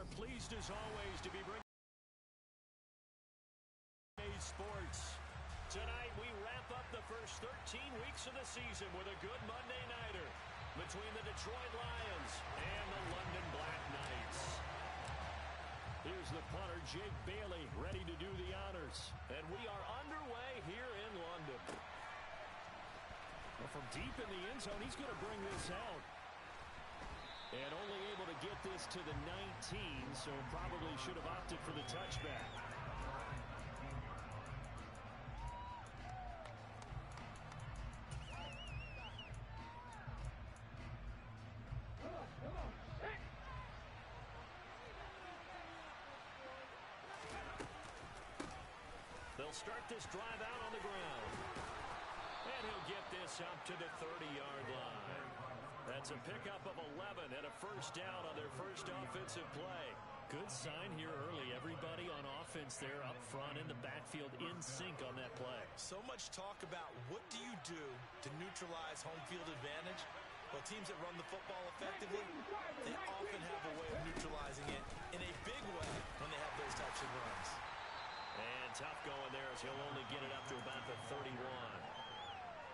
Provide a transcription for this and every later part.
are pleased as always to be bringing Sports. Tonight we wrap up the first 13 weeks of the season with a good Monday nighter between the Detroit Lions and the London Black Knights. Here's the punter, Jake Bailey, ready to do the honors. And we are underway here in London. Well, from deep in the end zone, he's going to bring this out. And only able to get this to the 19, so probably should have opted for the touchback. They'll start this drive out on the ground. And he'll get this up to the 30-yard line. That's a pickup of 11 and a first down on their first offensive play. Good sign here early. Everybody on offense there up front in the backfield in sync on that play. So much talk about what do you do to neutralize home field advantage? Well, teams that run the football effectively, they often have a way of neutralizing it in a big way when they have those types of runs. And tough going there as he'll only get it up to about the 31.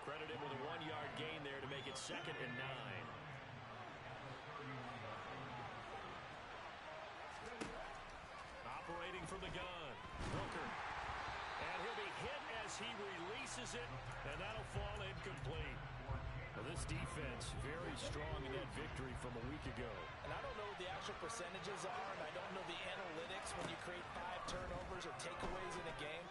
Credit him with a 1-yard gain there to make it 2nd and 9. Operating from the gun, Booker. And he'll be hit as he releases it, and that'll fall incomplete. Well, this defense very strong in that victory from a week ago. And I don't know what the actual percentages are, and I don't know the analytics when you create 5 turnovers or takeaways in a game.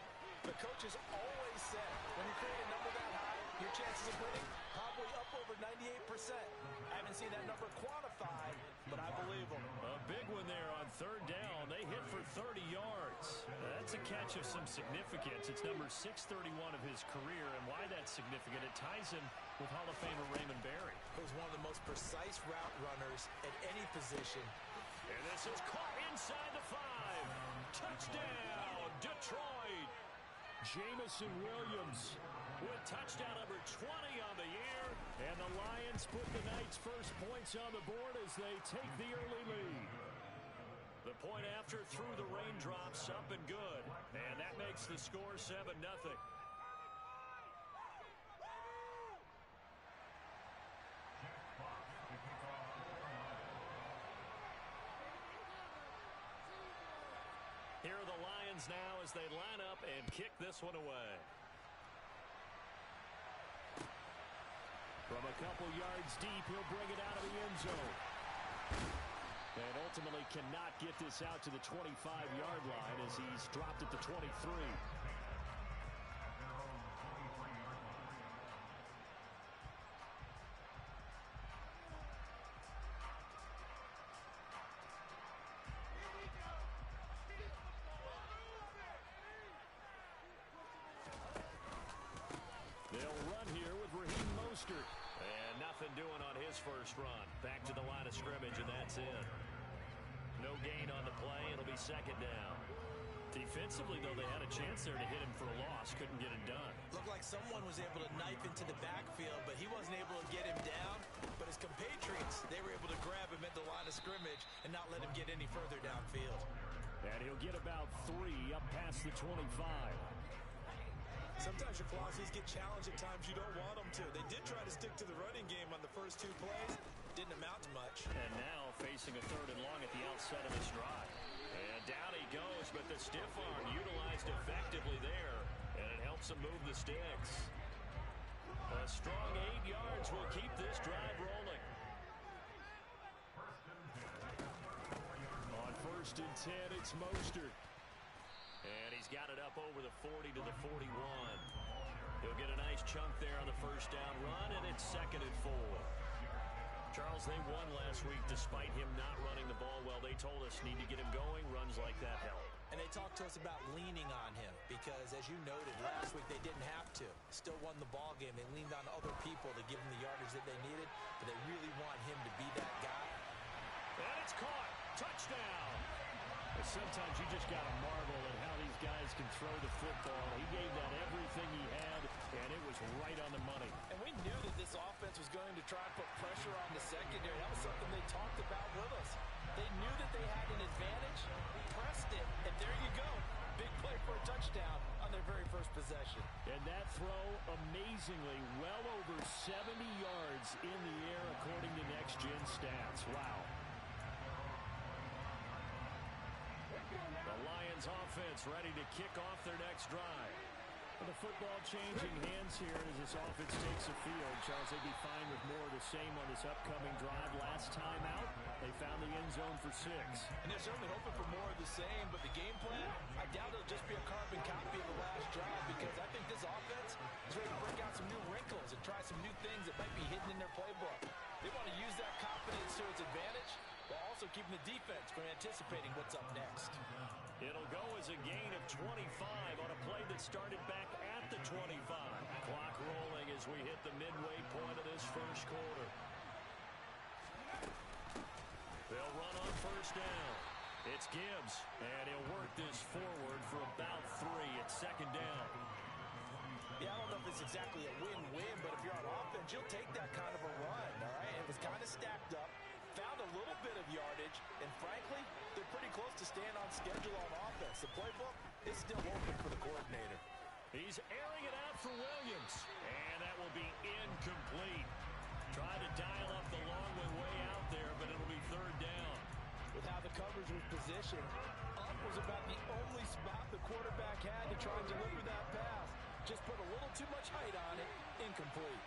But coaches always said, when you create a number that high, your chances of winning probably up over 98%. I haven't seen that number quantified, but I believe them. A big one there on 3rd down. They hit for 30 yards. That's a catch of some significance. It's number 631 of his career, and why that's significant, it ties him with Hall of Famer Raymond Berry. He was one of the most precise route runners at any position. And this is caught inside the 5. Touchdown, Detroit. Jamison Williams with touchdown number 20 on the year. And the Lions put the Knights' first points on the board as they take the early lead. The point after through the raindrops, up and good. And that makes the score 7-0. Here are the Lions now as they line up and kick this one away. From a couple yards deep, he'll bring it out of the end zone. And ultimately cannot get this out to the 25-yard line as he's dropped at the 23. They'll run here with Raheem Mostert. And nothing doing on his first run. Back to the line of scrimmage, and that's it. No gain on the play. It'll be 2nd down. Defensively, though, they had a chance there to hit him for a loss. Couldn't get it done. Looked like someone was able to knife into the backfield, but he wasn't able to get him down. But his compatriots, they were able to grab him at the line of scrimmage and not let him get any further downfield. And he'll get about 3 up past the 25. Sometimes your Flossies get challenged at times you don't want them to. They did try to stick to the running game on the first 2 plays. Didn't amount to much. And now facing a 3rd and long at the outset of this drive. And down he goes, but the stiff arm utilized effectively there. And it helps him move the sticks. A strong 8 yards will keep this drive rolling. On 1st and 10, it's Mostert. And he's got it up over the 40 to the 41. He'll get a nice chunk there on the first down run, and it's 2nd and 4. Charles, they won last week despite him not running the ball well. They told us need to get him going. Runs like that help. And they talked to us about leaning on him because, as you noted, last week they didn't have to. Still won the ball game. They leaned on other people to give him the yardage that they needed, but they really want him to be that guy. And it's caught. Touchdown. Sometimes you just got to marvel at how these guys can throw the football. He gave that everything he had, and it was right on the money. And we knew that this offense was going to try and put pressure on the secondary. That was something they talked about with us. They knew that they had an advantage, pressed it, and there you go. Big play for a touchdown on their very first possession. And that throw, amazingly, well over 70 yards in the air according to Next Gen Stats. Wow. The Lions offense ready to kick off their next drive. The football changing hands here as this offense takes the field. Charles, they'd be fine with more of the same on this upcoming drive. Last time out, they found the end zone for 6. And they're certainly hoping for more of the same, but the game plan, I doubt it'll just be a carbon copy of the last drive, because I think this offense is ready to break out some new wrinkles and try some new things that might be hidden in their playbook. They want to use that confidence to its advantage while also keeping the defense from anticipating what's up next. It'll go as a gain of 25 on a play that started back at the 25. Clock rolling as we hit the midway point of this first quarter. They'll run on first down. It's Gibbs, and he'll work this forward for about 3. It's second down. Yeah, I don't know if it's exactly a win-win, but if you're on offense, you'll take that kind of a run, all right? It was kind of stacked up. Found a little bit of yardage, and frankly, they're pretty close to staying on schedule on offense. The playbook is still open for the coordinator. He's airing it out for Williams, and that will be incomplete. Try to dial up the long way out there, but it'll be third down. With how the coverage was positioned, up was about the only spot the quarterback had to try and deliver that pass. Just put a little too much height on it, incomplete.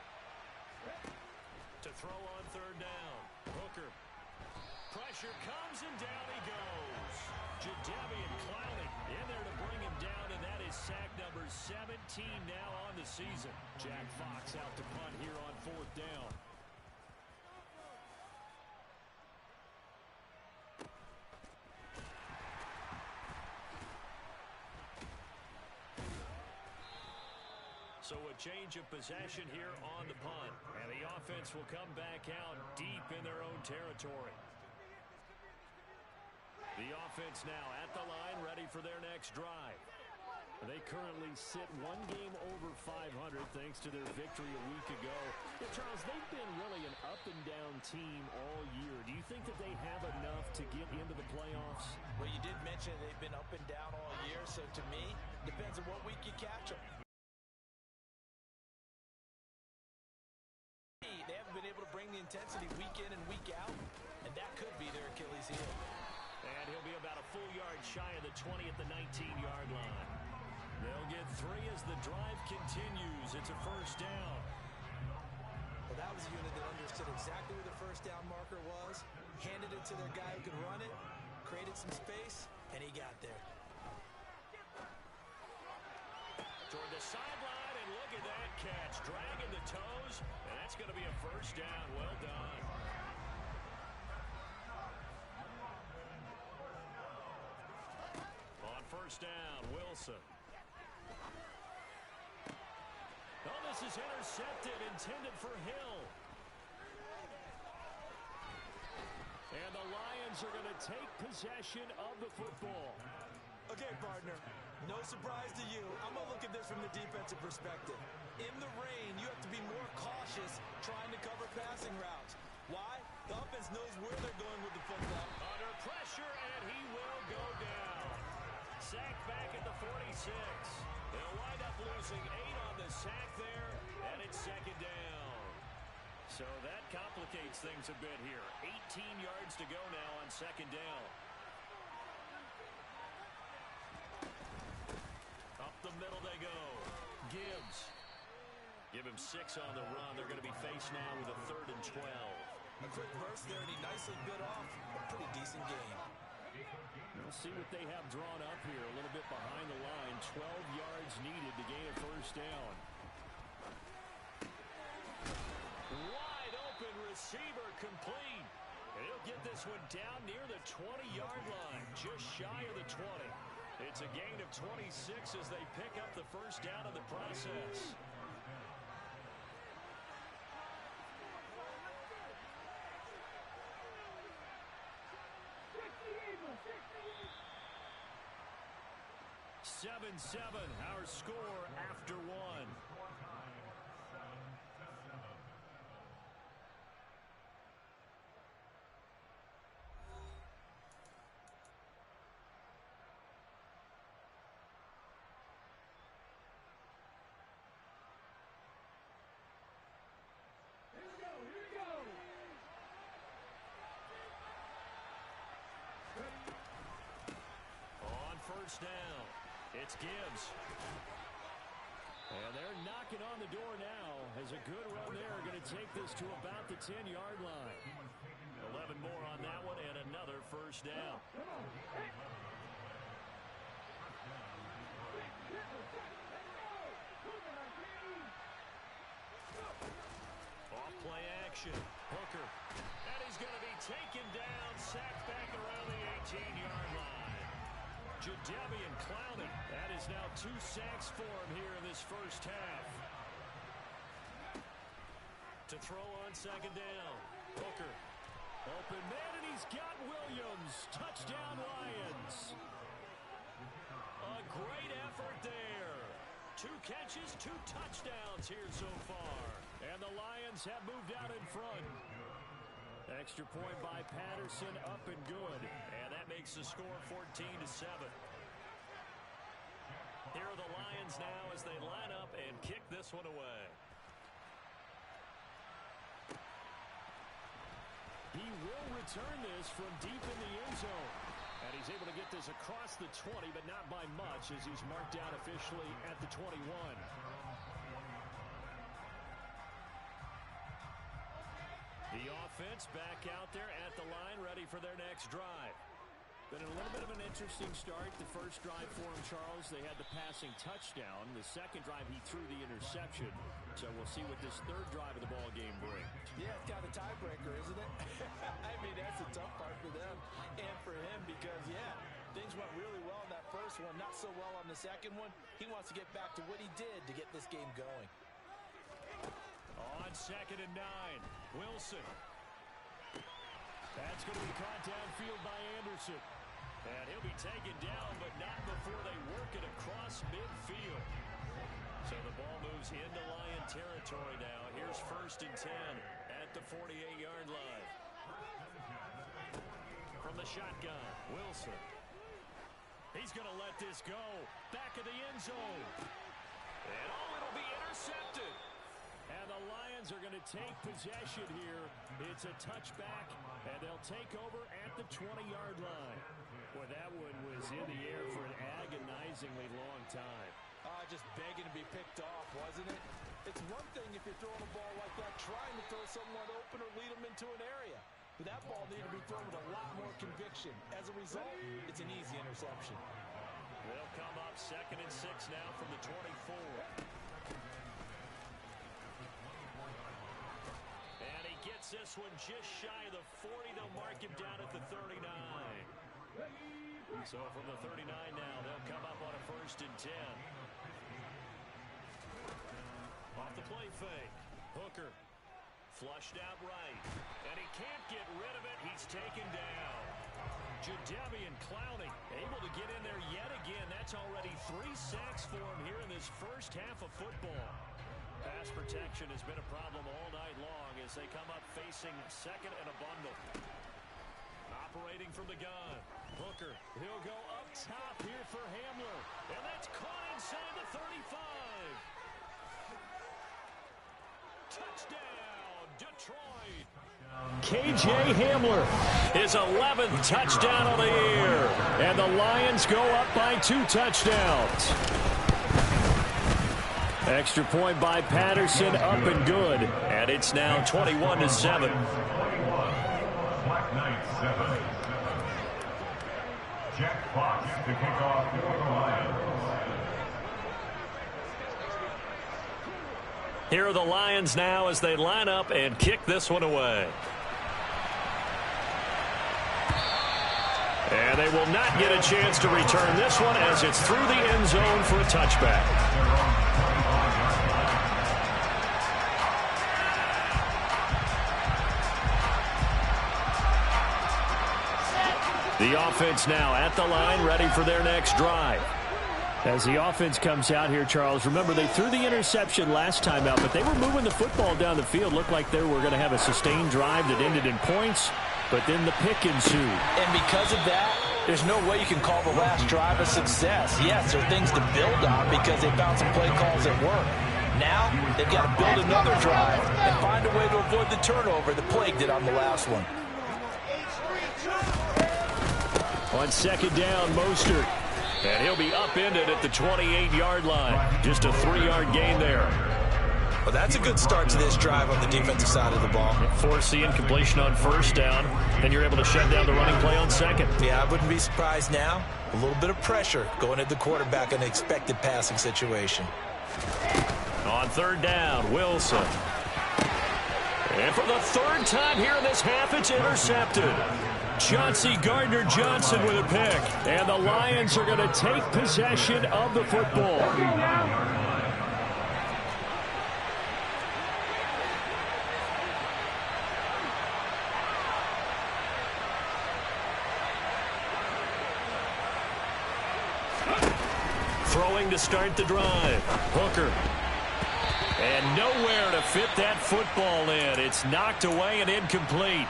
To throw on third down, Hooker. Pressure comes, and down he goes. Jadeveon Clowney in there to bring him down, and that is sack number 17 now on the season. Jack Fox out to punt here on fourth down. So a change of possession here on the punt. And the offense will come back out deep in their own territory. The offense now at the line, ready for their next drive. They currently sit one game over 500 thanks to their victory a week ago. Yeah, Charles, they've been really an up-and-down team all year. Do you think that they have enough to get into the playoffs? Well, you did mention they've been up and down all year, so to me, depends on what week you catch them. They haven't been able to bring the intensity week in and week out, and that could be their Achilles heel. And he'll be about a full yard shy of the 20 at the 19-yard line. They'll get 3 as the drive continues. It's a first down. Well, that was a unit that understood exactly where the first down marker was, handed it to their guy who could run it, created some space, and he got there. Toward the sideline, and look at that catch. Dragging the toes, and that's going to be a first down. Well done. On first down, Wilson. Oh, this is intercepted, intended for Hill. And the Lions are going to take possession of the football. Okay, partner, no surprise to you. I'm going to look at this from the defensive perspective. In the rain, you have to be more cautious trying to cover passing routes. Why? The offense knows where they're going with the football. Under pressure, and he will go down. Sacked back at the 46. They'll wind up losing 8 on the sack there, and it's second down. So that complicates things a bit here. 18 yards to go now on second down. Up the middle they go. Gibbs. Give him 6 on the run. They're going to be faced now with a 3rd and 12. A quick burst there, and he nicely bit off a pretty decent game. We'll see what they have drawn up here. A little bit behind the line. 12 yards needed to gain a first down. Wide open receiver complete. And he'll get this one down near the 20-yard line. Just shy of the 20. It's a gain of 26 as they pick up the first down in the process. Seven, our score after one. It's Gibbs. And they're knocking on the door now as a good run there going to take this to about the 10-yard line. 11 more on that one and another first down. Off play action. Hooker. And he's going to be taken down, sacked back around the 18-yard line. Jadeveon Clowney. That is now 2 sacks for him here in this first half. To throw on second down. Hooker. Open man, and he's got Williams. Touchdown, Lions. A great effort there. 2 catches, 2 touchdowns here so far. And the Lions have moved out in front. Extra point by Patterson, up and good. And that makes the score 14-7. Here are the Lions now as they line up and kick this one away. He will return this from deep in the end zone. And he's able to get this across the 20, but not by much as he's marked down officially at the 21. The offense back out there at the line, ready for their next drive. Been a little bit of an interesting start. The first drive for him, Charles, they had the passing touchdown. The second drive, he threw the interception. So we'll see what this third drive of the ball game brings. Yeah, it's got a tiebreaker, isn't it? I mean, that's a tough part for them and for him because, yeah, things went really well in that first one, not so well on the second one. He wants to get back to what he did to get this game going. On 2nd and 9, Wilson. That's going to be caught downfield by Anderson. And he'll be taken down, but not before they work it across midfield. So the ball moves into Lion territory now. Here's 1st and 10 at the 48-yard line. From the shotgun, Wilson. He's going to let this go. Back of the end zone. And it'll be intercepted. And the Lions are going to take possession here. It's a touchback, and they'll take over at the 20-yard line. Boy, that one was in the air for an agonizingly long time. Just begging to be picked off, wasn't it? It's one thing if you're throwing a ball like that, trying to throw someone open or lead them into an area. But that ball needed to be thrown with a lot more conviction. As a result, it's an easy interception. They'll come up 2nd and 6 now from the 24. And he gets this one just shy of the 40. They'll mark him down at the 39. So from the 39 now, they'll come up on a 1st and 10. Off the play fake. Hooker flushed out right. And he can't get rid of it. He's taken down. Jadeveon Clowney able to get in there yet again. That's already 3 sacks for him here in this first half of football. Pass protection has been a problem all night long as they come up facing 2nd and a bundle. Operating from the gun. Hooker, he'll go up top here for Hamler. And that's caught inside the 35. Touchdown, Detroit. KJ Hamler, his 11th touchdown of the year. And the Lions go up by 2 touchdowns. Extra point by Patterson, up and good. And it's now 21-7. Black Knights 7. Jack Fox to kick off for the Lions. Here are the Lions now as they line up and kick this one away. And they will not get a chance to return this one as it's through the end zone for a touchback. The offense now at the line, ready for their next drive. As the offense comes out here, Charles, remember they threw the interception last time out, but they were moving the football down the field. Looked like they were going to have a sustained drive that ended in points, but then the pick ensued. And because of that, there's no way you can call the last drive a success. Yes, there are things to build on because they found some play calls that work. Now, they've got to build another drive and find a way to avoid the turnover that plagued it on the last one. On 2nd down, Mostert. And he'll be upended at the 28-yard line. Just a 3-yard gain there. Well, that's a good start to this drive on the defensive side of the ball. Force the incompletion on first down, and you're able to shut down the running play on second. Yeah, I wouldn't be surprised now. A little bit of pressure going at the quarterback in an expected passing situation. On third down, Wilson. And for the third time here in this half, it's intercepted. Chauncey Gardner-Johnson with a pick. And the Lions are going to take possession of the football. Throwing to start the drive. Hooker. And nowhere to fit that football in. It's knocked away and incomplete.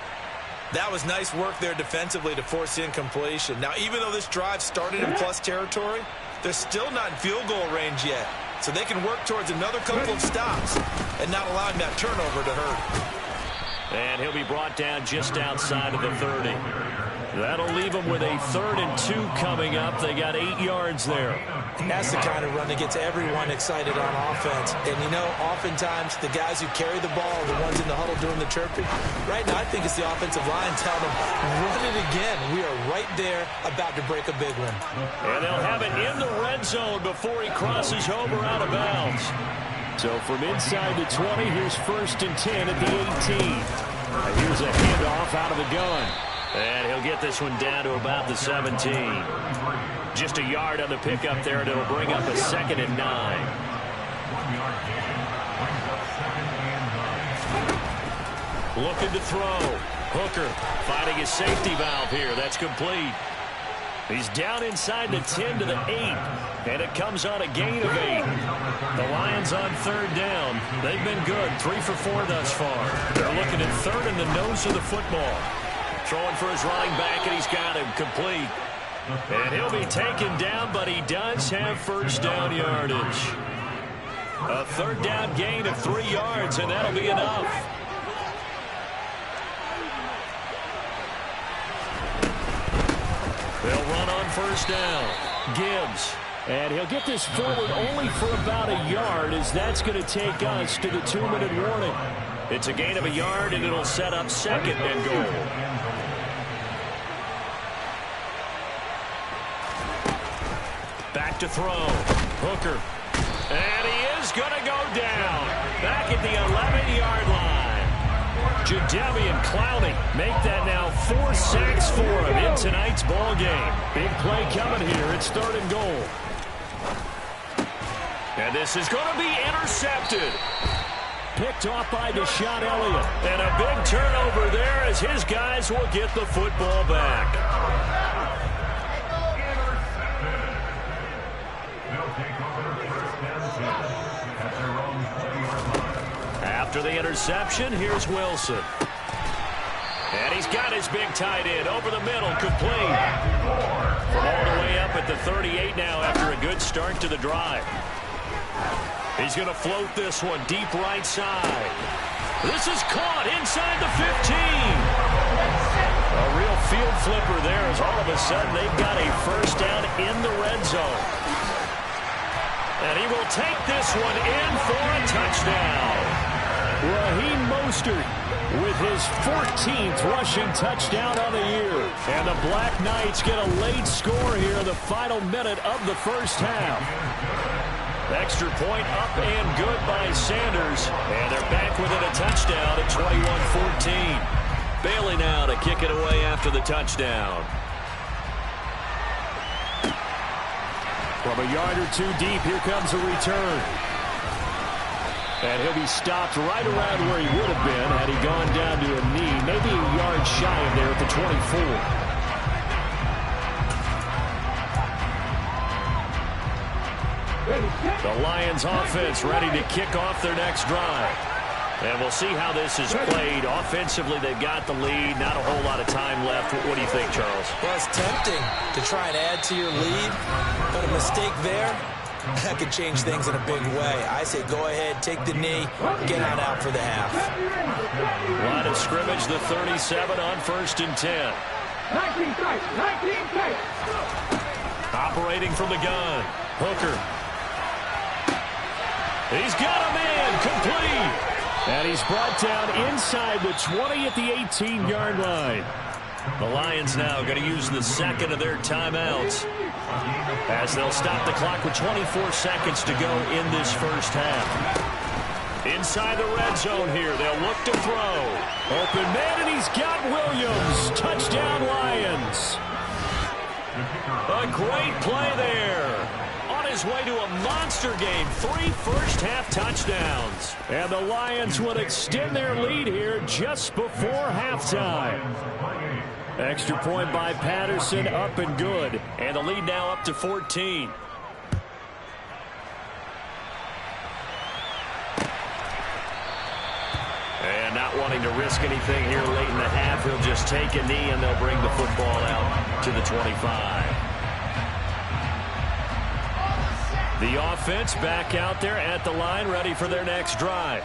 That was nice work there defensively to force the incompletion. Now, even though this drive started in plus territory, they're still not in field goal range yet. So they can work towards another couple of stops and not allowing that turnover to hurt. And he'll be brought down just outside of the 30. That'll leave them with a 3rd and 2 coming up. They got 8 yards there. That's the kind of run that gets everyone excited on offense. And, you know, oftentimes the guys who carry the ball are the ones in the huddle doing the chirping. Right now, I think it's the offensive line telling them, run it again. We are right there about to break a big one. And they'll have it in the red zone before he crosses over out of bounds. So from inside the 20, here's 1st and 10 at the 18. And here's a handoff out of the gun. And he'll get this one down to about the 17. Just a yard on the pickup there, and it'll bring up a 2nd and 9. Looking to throw. Hooker finding his safety valve here. That's complete. He's down inside the 10 to the 8, and it comes on a gain of 8. The Lions on 3rd down. They've been good, 3 for 4 thus far. They're looking at 3rd in the nose of the football. Throwing for his running back, and he's got him complete. And he'll be taken down, but he does have 1st down yardage. A 3rd down gain of 3 yards, and that'll be enough. They'll run on 1st down. Gibbs. And he'll get this forward only for about a yard, as that's going to take us to the 2-minute warning. It's a gain of a yard, and it'll set up 2nd and goal. Back to throw. Hooker. And he is going to go down. Back at the 11-yard line. Jadeveon Clowney make that now 4 sacks for him in tonight's ball game. Big play coming here. It's 3rd and goal. And this is going to be intercepted. Picked off by Deshaun Elliott. And a big turnover there as his guys will get the football back. After the interception, here's Wilson. And he's got his big tight end over the middle, complete. From all the way up at the 38 now after a good start to the drive. He's going to float this one deep right side. This is caught inside the 15. A real field flipper there as all of a sudden they've got a 1st down in the red zone. And he will take this one in for a touchdown. Raheem Mostert with his 14th rushing touchdown on the year. And the Black Knights get a late score here in the final minute of the 1st half. Extra point up and good by Sanders. And they're back within a touchdown at 21-14. Bailey now to kick it away after the touchdown. From a yard or 2 deep, here comes a return. And he'll be stopped right around where he would have been had he gone down to a knee, maybe a yard shy of there at the 24. The Lions offense ready to kick off their next drive. And we'll see how this is played. Offensively, they've got the lead. Not a whole lot of time left. What do you think, Charles? Well, it's tempting to try and add to your lead, but a mistake there, that could change things in a big way. I say go ahead, take the knee, get on out for the half. Line of scrimmage, the 37 on 1st and 10. 19 strikes, 19 strikes. Operating from the gun. Hooker. He's got a man. Complete. And he's brought down inside the 20 at the 18-yard line. The Lions now going to use the second of their timeouts as they'll stop the clock with 24 seconds to go in this first half. Inside the red zone here, they'll look to throw. Open man, and he's got Williams. Touchdown, Lions. A great play there. On his way to a monster game, 3 first-half touchdowns. And the Lions will extend their lead here just before halftime. Extra point by Patterson, up and good. And the lead now up to 14. And not wanting to risk anything here late in the half, he'll just take a knee and they'll bring the football out to the 25. The offense back out there at the line, ready for their next drive.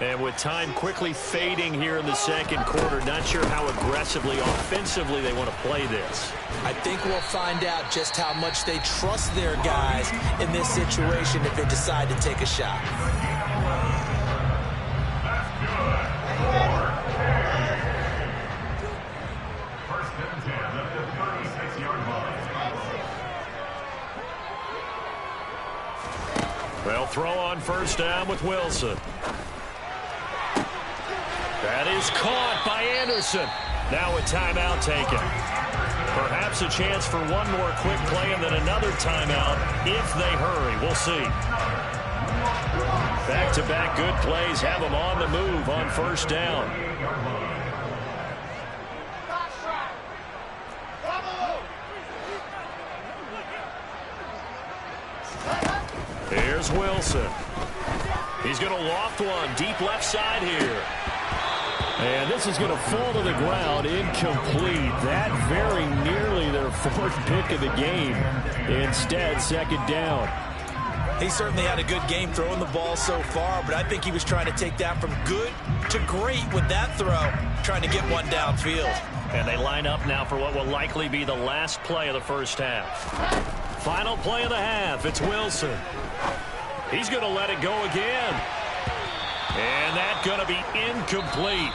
And with time quickly fading here in the second quarter, not sure how aggressively, offensively they want to play this. I think we'll find out just how much they trust their guys in this situation if they decide to take a shot. They'll throw on first down with Wilson. That is caught by Anderson. Now a timeout taken. Perhaps a chance for one more quick play and then another timeout if they hurry. We'll see. Back-to-back good plays have them on the move on first down. Here's Wilson. He's going to loft one deep left side here. And this is going to fall to the ground, incomplete. That very nearly their 4th pick of the game. Instead, second down. He certainly had a good game throwing the ball so far, but I think he was trying to take that from good to great with that throw, trying to get one downfield. And they line up now for what will likely be the last play of the first half. Final play of the half. It's Wilson. He's going to let it go again. And that's going to be incomplete.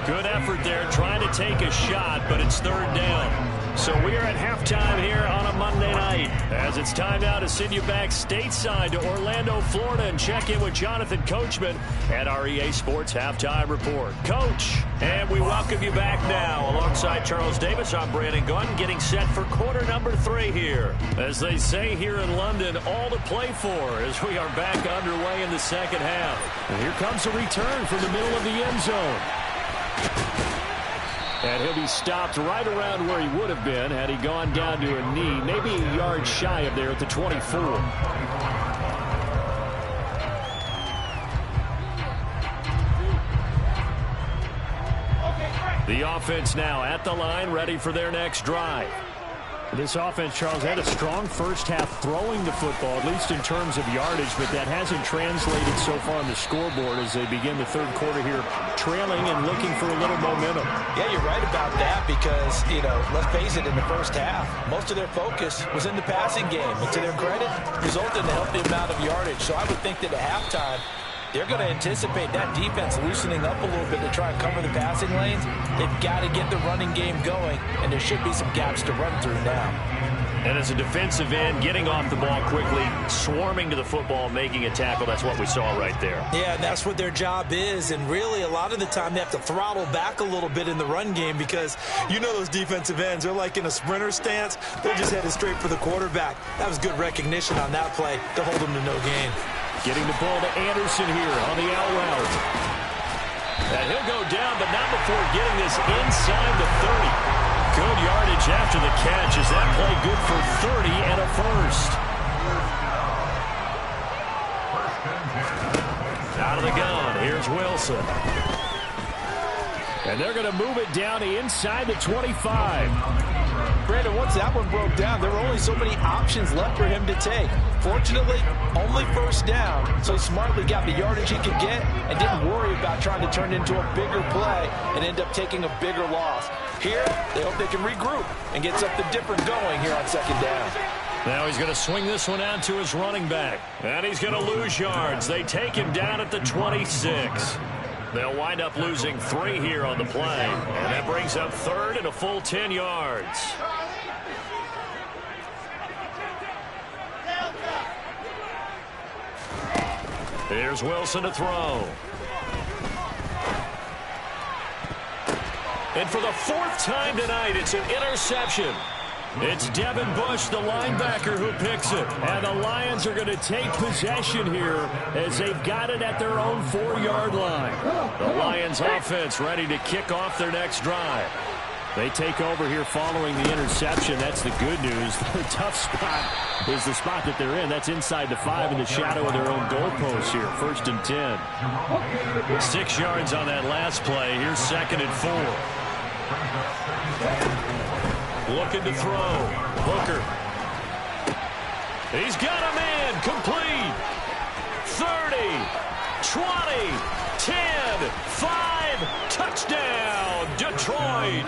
Good effort there trying to take a shot, but it's third down. So we are at halftime here on a Monday night as it's time now to send you back stateside to Orlando, Florida, and check in with Jonathan Coachman at our EA Sports Halftime Report. Coach, and we welcome you back now. Alongside Charles Davis, I'm Brandon Gunn, getting set for quarter number 3 here. As they say here in London, all to play for as we are back underway in the second half. And here comes a return from the middle of the end zone. And he'll be stopped right around where he would have been had he gone down to a knee, maybe a yard shy of there at the 24. The offense now at the line, ready for their next drive. This offense, Charles, had a strong first half throwing the football, at least in terms of yardage, but that hasn't translated so far on the scoreboard as they begin the third quarter here, trailing and looking for a little momentum. Yeah, you're right about that because, let's face it, in the first half, most of their focus was in the passing game. And to their credit, resulted in a healthy amount of yardage. So I would think that at halftime, they're going to anticipate that defense loosening up a little bit to try and cover the passing lanes. They've got to get the running game going, and there should be some gaps to run through now. And as a defensive end, getting off the ball quickly, swarming to the football, making a tackle, that's what we saw right there. Yeah, that's what their job is, and really a lot of the time they have to throttle back a little bit in the run game because those defensive ends, they're like in a sprinter stance. They're just headed straight for the quarterback. That was good recognition on that play to hold them to no gain. Getting the ball to Anderson here on the out route. And he'll go down, but not before getting this inside the 30. Good yardage after the catch. Is that play good for 30 and a first? Out of the gun, here's Wilson. And they're going to move it down to inside the 25. Brandon, once that one broke down, there were only so many options left for him to take. Fortunately, only first down, so he smartly got the yardage he could get and didn't worry about trying to turn it into a bigger play and end up taking a bigger loss. Here, they hope they can regroup and get something different going here on second down. Now he's going to swing this one out to his running back. And he's going to lose yards. They take him down at the 26. They'll wind up losing 3 here on the play. And that brings up third and a full 10 yards. Here's Wilson to throw. And for the 4th time tonight, it's an interception. It's Devin Bush, the linebacker, who picks it. And the Lions are going to take possession here as they've got it at their own 4-yard line. The Lions offense ready to kick off their next drive. They take over here following the interception. That's the good news. The tough spot is the spot that they're in. That's inside the 5 in the shadow of their own goalpost here. 1st and 10. 6 yards on that last play. Here's 2nd and 4. Looking to throw. Booker. He's got a man. Complete. 30. 20. 10. 5. Touchdown. Detroit.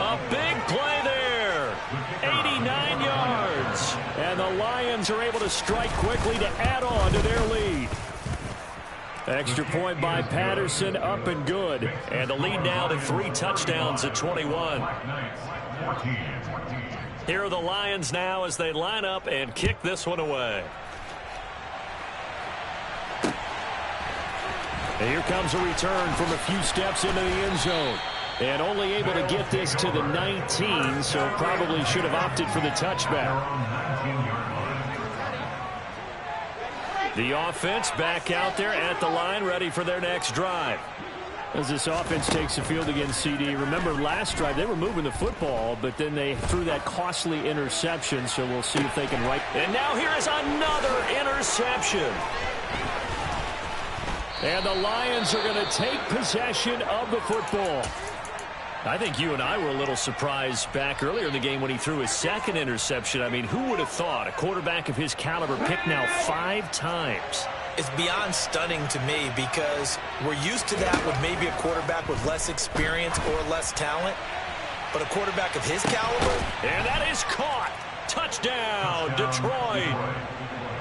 A big play there. 89 yards. And the Lions are able to strike quickly to add on to their lead. Extra point by Patterson, up and good. And the lead now to 3 touchdowns at 21. Here are the Lions now as they line up and kick this one away. And here comes a return from a few steps into the end zone. And only able to get this to the 19, so probably should have opted for the touchback. The offense back out there at the line, ready for their next drive. As this offense takes the field against CD, remember last drive they were moving the football, but then they threw that costly interception, so we'll see if they can right. And now here is another interception. And the Lions are going to take possession of the football. I think you and I were a little surprised back earlier in the game when he threw his 2nd interception. I mean, who would have thought a quarterback of his caliber picked now 5 times? It's beyond stunning to me because we're used to that with maybe a quarterback with less experience or less talent. But a quarterback of his caliber. And that is caught. Touchdown, Detroit.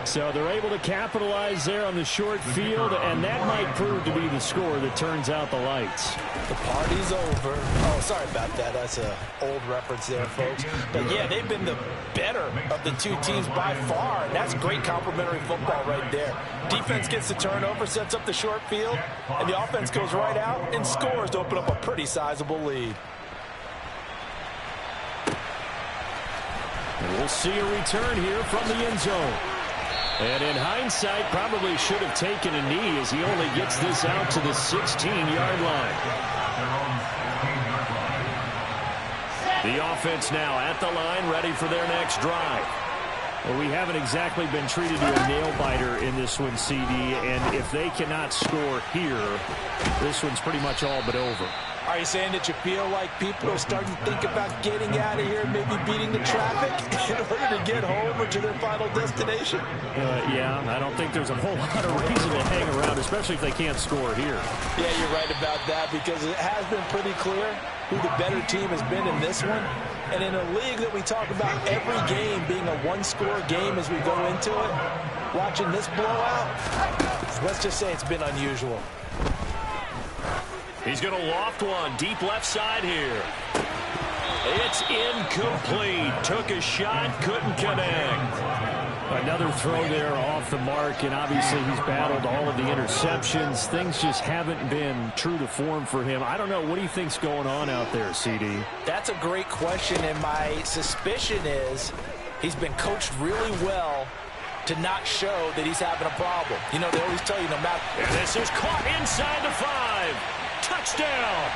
So they're able to capitalize there on the short field, and that might prove to be the score that turns out the lights. The party's over. Oh, sorry about that. That's an old reference there, folks. But, yeah, they've been the better of the 2 teams by far, and that's great complimentary football right there. Defense gets the turnover, sets up the short field, and the offense goes right out and scores to open up a pretty sizable lead. And we'll see a return here from the end zone. And in hindsight, probably should have taken a knee as he only gets this out to the 16-yard line. The offense now at the line, ready for their next drive. Well, we haven't exactly been treated to a nail-biter in this one, CD, and if they cannot score here, this one's pretty much all but over. Are you saying that you feel like people are starting to think about getting out of here, maybe beating the traffic in order to get home or to their final destination? Yeah, I don't think there's a whole lot of reason to hang around, especially if they can't score here. Yeah, you're right about that because it has been pretty clear who the better team has been in this one. And in a league that we talk about every game being a one-score game as we go into it, watching this blowout, let's just say it's been unusual. He's going to loft one deep left side here. It's incomplete. Took a shot, couldn't connect. Another throw there off the mark, and obviously he's battled all of the interceptions. Things just haven't been true to form for him. I don't know. What do you think's going on out there, CD? That's a great question, and my suspicion is he's been coached really well to not show that he's having a problem. You know, they always tell you no matter. And this is caught inside the 5. Touchdown!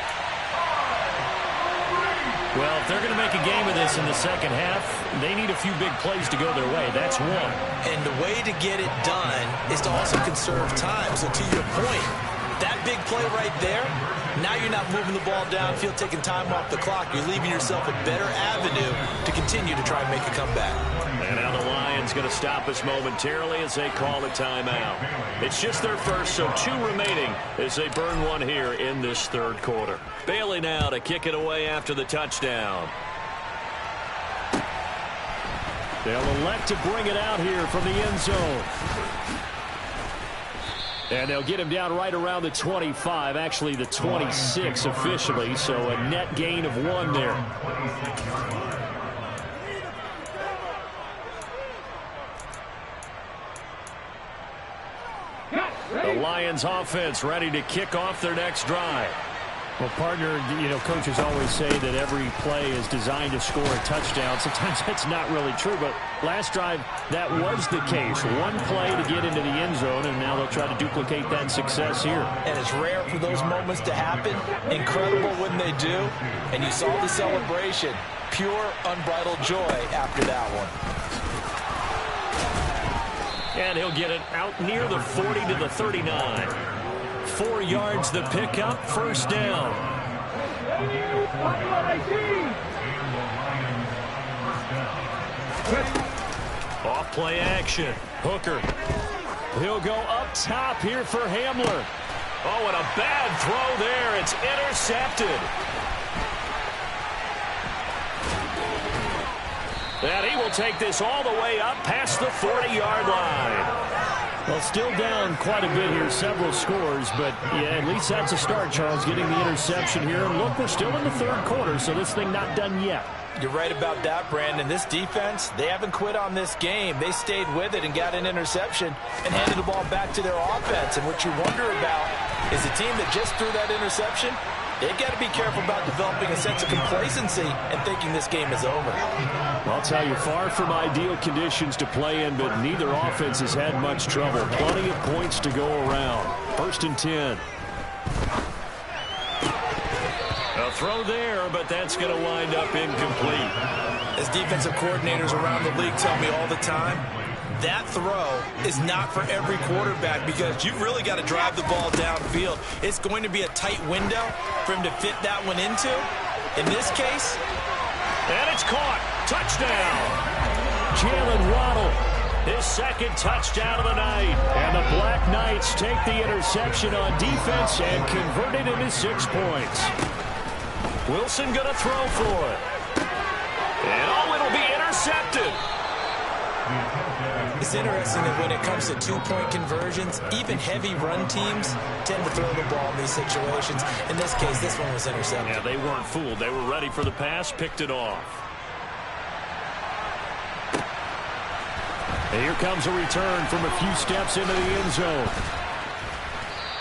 Well, if they're going to make a game of this in the second half, they need a few big plays to go their way. That's one. And the way to get it done is to also conserve time. So to your point, that big play right there, now you're not moving the ball downfield, taking time off the clock. You're leaving yourself a better avenue to continue to try and make a comeback. And now the Lions going to stop us momentarily as they call a timeout. It's just their first, so 2 remaining as they burn one here in this third quarter. Bailey now to kick it away after the touchdown. They'll elect to bring it out here from the end zone. And they'll get him down right around the 25, actually the 26 officially, so a net gain of 1 there. The Lions offense ready to kick off their next drive. Well, partner, coaches always say that every play is designed to score a touchdown. Sometimes that's not really true, but last drive, that was the case. One play to get into the end zone, and now they'll try to duplicate that success here. And it's rare for those moments to happen. Incredible when they do. And you saw the celebration. Pure, unbridled joy after that one. And he'll get it out near the 40 to the 39. 4 yards the pickup, first down. Off play action. Hooker. He'll go up top here for Hamler. Oh, and a bad throw there. It's intercepted. And he will take this all the way up past the 40-yard line. Well, still down quite a bit here, several scores, but yeah, at least that's a start, Charles, getting the interception here. And look, we're still in the third quarter, so this thing not done yet. You're right about that, Brandon. This defense, they haven't quit on this game. They stayed with it and got an interception and handed the ball back to their offense. And what you wonder about is the team that just threw that interception, they've got to be careful about developing a sense of complacency and thinking this game is over. I'll tell you, far from ideal conditions to play in, but neither offense has had much trouble. Plenty of points to go around. 1st and 10. A throw there, but that's going to wind up incomplete. As defensive coordinators around the league tell me all the time, that throw is not for every quarterback because you've really got to drive the ball downfield. It's going to be a tight window for him to fit that one into. In this case, and it's caught. Touchdown. Jalen Waddle. His second touchdown of the night. And the Black Knights take the interception on defense and convert it into 6 points. Wilson going to throw for it. And it'll be intercepted. It's interesting that when it comes to 2-point conversions, even heavy run teams tend to throw the ball in these situations. In this case, this one was intercepted. Yeah, they weren't fooled. They were ready for the pass, picked it off. And here comes a return from a few steps into the end zone.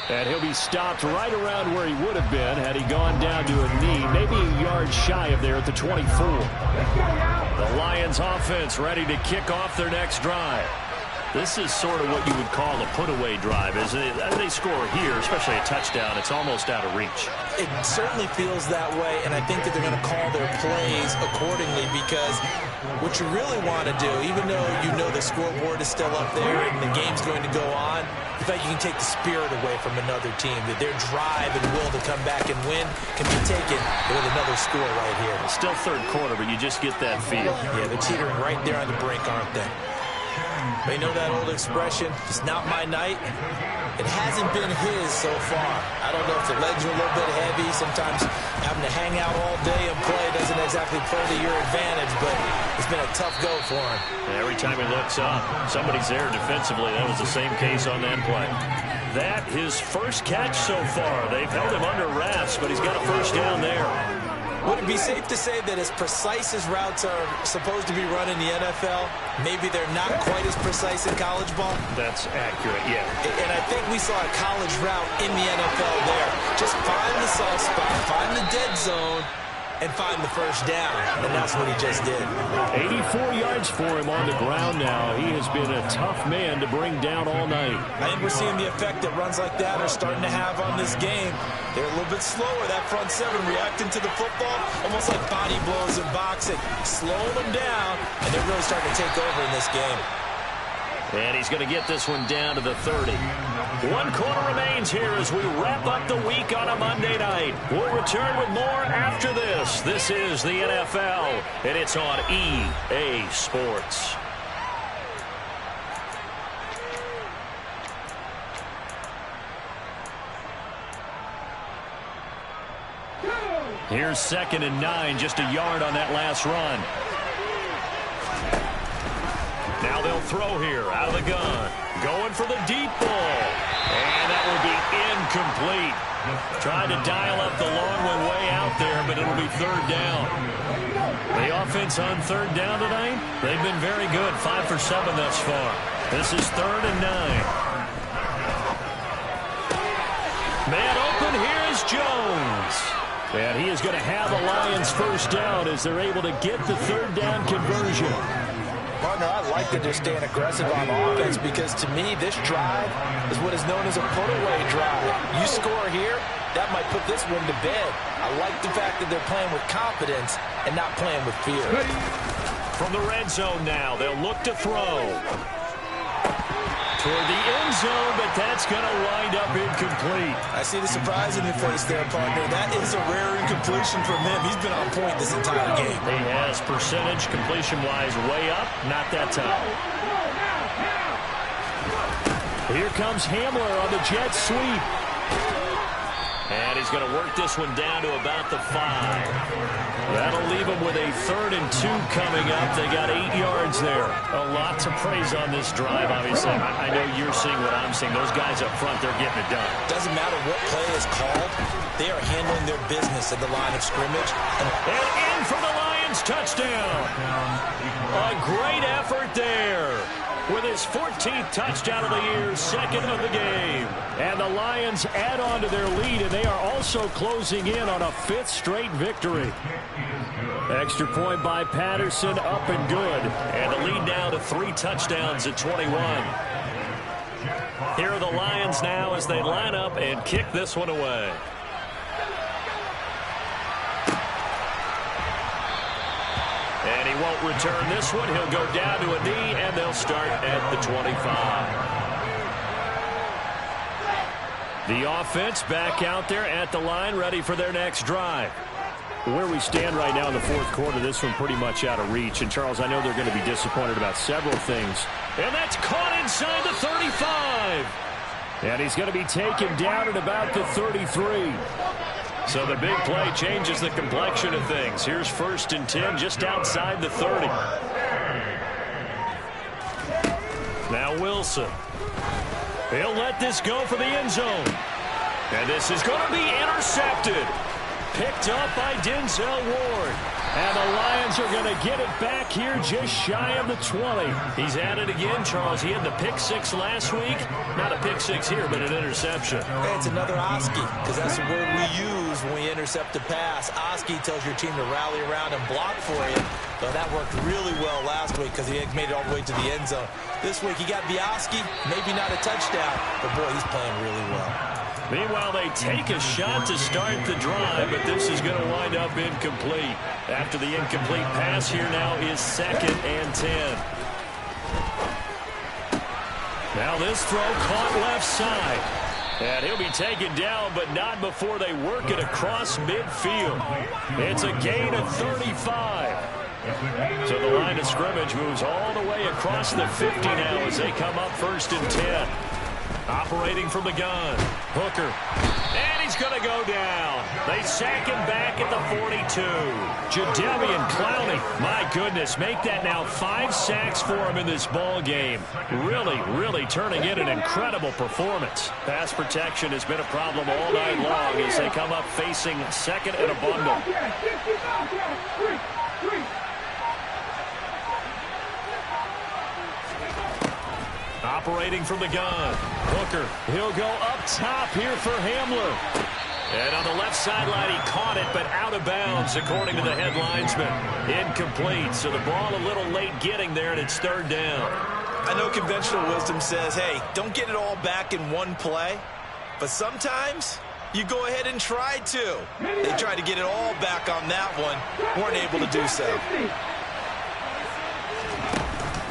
And he'll be stopped right around where he would have been had he gone down to a knee, maybe a yard shy of there at the 24. The Lions offense ready to kick off their next drive. This is sort of what you would call a put-away drive, isn't it? As they score here, especially a touchdown, it's almost out of reach. It certainly feels that way, and I think that they're going to call their plays accordingly because what you really want to do, even though you know the scoreboard is still up there and the game's going to go on, in fact, you can take the spirit away from another team, that their drive and will to come back and win can be taken with another score right here. It's still third quarter, but you just get that feel. Yeah, they're teetering right there on the brink, aren't they? But you know that old expression, it's not my night. It hasn't been his so far. I don't know if the legs are a little bit heavy. Sometimes having to hang out all day and play doesn't exactly play to your advantage, but it's been a tough go for him. Every time he looks up, somebody's there defensively. That was the same case on that play. That, his first catch so far. They've held him under wraps, but he's got a first down there. Would it be safe to say that as precise as routes are supposed to be run in the NFL, maybe they're not quite as precise in college ball? That's accurate, yeah. And I think we saw a college route in the NFL there. Just find the soft spot, find the dead zone, and find the first down. And that's what he just did. 84 yards for him on the ground now. He has been a tough man to bring down all night. I think we're seeing the effect that runs like that are starting to have on this game. They're a little bit slower, that front seven, reacting to the football, almost like body blows in boxing. Slowing them down, and they're really starting to take over in this game. And he's going to get this one down to the 30. 1 quarter remains here as we wrap up the week on a Monday night. We'll return with more after this. This is the NFL, and it's on EA Sports. Here's 2nd and 9, just a yard on that last run. Now they'll throw here out of the gun. Going for the deep ball. And that will be incomplete. Tried to dial up the long one way out there, but it'll be 3rd down. The offense on 3rd down tonight, they've been very good. 5 for 7 thus far. This is 3rd and 9. Man open, here is Jones. And he is going to have the Lions first down as they're able to get the 3rd down conversion. Partner, I like that they're staying aggressive on offense because, to me, this drive is what is known as a put-away drive. You score here, that might put this one to bed. I like the fact that they're playing with confidence and not playing with fear. From the red zone now, they'll look to throw. Toward the end zone, but that's going to wind up incomplete. I see the surprise in your face there, partner. That is a rare incompletion from him. He's been on point this entire game. He has percentage completion-wise way up, not that time. Here comes Hamler on the jet sweep. And he's going to work this one down to about the 5. That'll leave him with a 3rd and 2 coming up. They got 8 yards there. A lot to praise on this drive, obviously. I know you're seeing what I'm seeing. Those guys up front, they're getting it done. Doesn't matter what play is called. They are handling their business at the line of scrimmage. And in for the Lions touchdown. A great effort there. With his 14th touchdown of the year, 2nd of the game. And the Lions add on to their lead, and they are also closing in on a 5th straight victory. Extra point by Patterson, up and good. And the lead now to 3 touchdowns at 21. Here are the Lions now as they line up and kick this one away. And he won't return this one. He'll go down to a knee, and they'll start at the 25. The offense back out there at the line, ready for their next drive. Where we stand right now in the 4th quarter, this one pretty much out of reach. And, Charles, I know they're going to be disappointed about several things. And that's caught inside the 35. And he's going to be taken down at about the 33. So the big play changes the complexion of things. Here's 1st and 10 just outside the 30. Now Wilson. He'll let this go for the end zone. And this is going to be intercepted. Picked up by Denzel Ward. And the Lions are going to get it back here just shy of the 20. He's at it again, Charles. He had the pick 6 last week. Not a pick 6 here, but an interception. Hey, it's another Oski, because that's the word we use when we intercept a pass. Oski tells your team to rally around and block for you. So that worked really well last week because he made it all the way to the end zone. This week he got the Oski, maybe not a touchdown, but boy, he's playing really well. Meanwhile, they take a shot to start the drive, but this is going to wind up incomplete. After the incomplete pass, here now is 2nd and 10. Now this throw caught left side. And he'll be taken down, but not before they work it across midfield. It's a gain of 35. So the line of scrimmage moves all the way across the 50 now as they come up 1st and 10. Operating from the gun. Hooker. And he's going to go down. They sack him back at the 42. Jadeveon Clowney. My goodness, make that now 5 sacks for him in this ball game. Really turning in an incredible performance. Pass protection has been a problem all night long as they come up facing 2nd and a bundle. Operating from the gun. Hooker. He'll go up top here for Hamler. And on the left sideline, he caught it, but out of bounds, according to the head linesman. Incomplete, so the ball a little late getting there, and it's 3rd down. I know conventional wisdom says, hey, don't get it all back in one play. But sometimes you go ahead and try to. They tried to get it all back on that one. Weren't able to do so.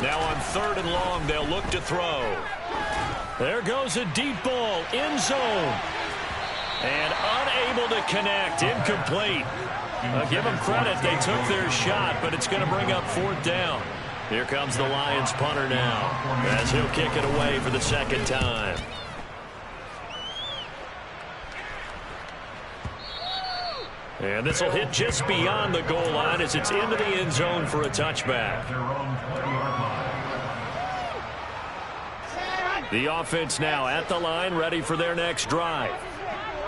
Now on 3rd and long, they'll look to throw. There goes a deep ball, end zone. And unable to connect, incomplete. Give them credit, they took their shot, but it's going to bring up 4th down. Here comes the Lions punter now, as he'll kick it away for the 2nd time. And this will hit just beyond the goal line as it's into the end zone for a touchback. The offense now at the line, ready for their next drive.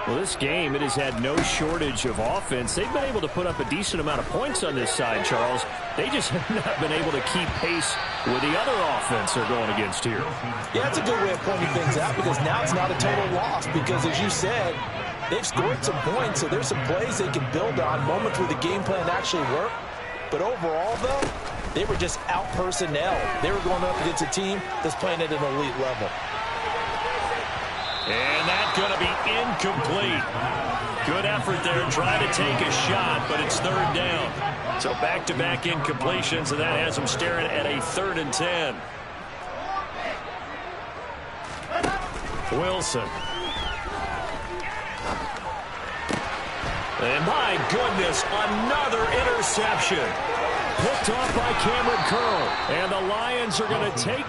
Well, this game, it has had no shortage of offense. They've been able to put up a decent amount of points on this side, Charles. They just have not been able to keep pace with the other offense they're going against here. Yeah, that's a good way of pointing things out because now it's not a total loss because, as you said, they've scored some points, so there's some plays they can build on, moments where the game plan actually worked. But overall, though, they were just out-personnel. They were going up against a team that's playing at an elite level. And that's going to be incomplete. Good effort there, trying to take a shot, but it's 3rd down. So back-to-back incompletions, and that has them staring at a 3rd and 10. Wilson. And my goodness, another interception. Picked off by Cameron Curl. And the Lions are going to take